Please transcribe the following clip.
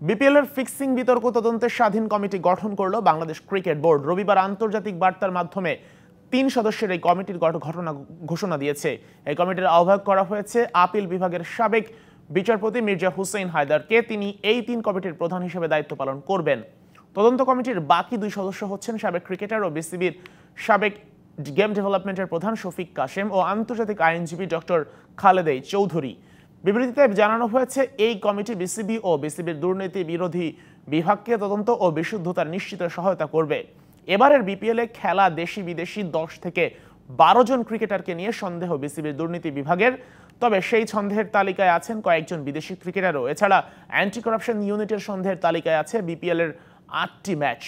BPL এর fixing বিতর্ক তদন্তের স্বাধীন কমিটি গঠন করলো বাংলাদেশ ক্রিকেট বোর্ড। রবিবার আন্তর্জাতিক বার্তার মাধ্যমে ৩ সদস্যের এই কমিটির ঘোষণা দিয়েছে। এই কমিটির আহ্বায়ক করা হয়েছে আপিল বিভাগের সাবেক বিচারপতি মির্জা হুসেইন হায়দারকে। তিনি এই ৩ কমিটির প্রধান হিসেবে দায়িত্ব পালন করবেন। তদন্ত কমিটির বাকি ২ সদস্য হচ্ছেন সাবেক ক্রিকেটার ও বিসিবির সাবেক গেম ডেভেলপমেন্টের প্রধান শফিক কাশেম ও আন্তর্জাতিক আইনজীবী ডক্টর খালেদ চৌধুরী। বিবৃতিতে জানানো হয়েছে এই কমিটি বিসিবি ও বিসিবির দুর্নীতি বিরোধী বিভাগকে তদন্ত ও বিশুদ্ধতা নিশ্চিতে সহায়তা করবে। এবারের বিপিএল এ খেলা দেশি বিদেশি ১০ থেকে ১২ জন ক্রিকেটারকে নিয়ে সন্দেহ বিসিবির দুর্নীতি বিভাগের। তবে সেই সন্দেহের তালিকায় আছেন কয়েকজন বিদেশি ক্রিকেটারও। এছাড়া অ্যান্টি কারাপশন ইউনিটের সন্দেহের তালিকায় আছে বিপিএল এর ৮টি ম্যাচ।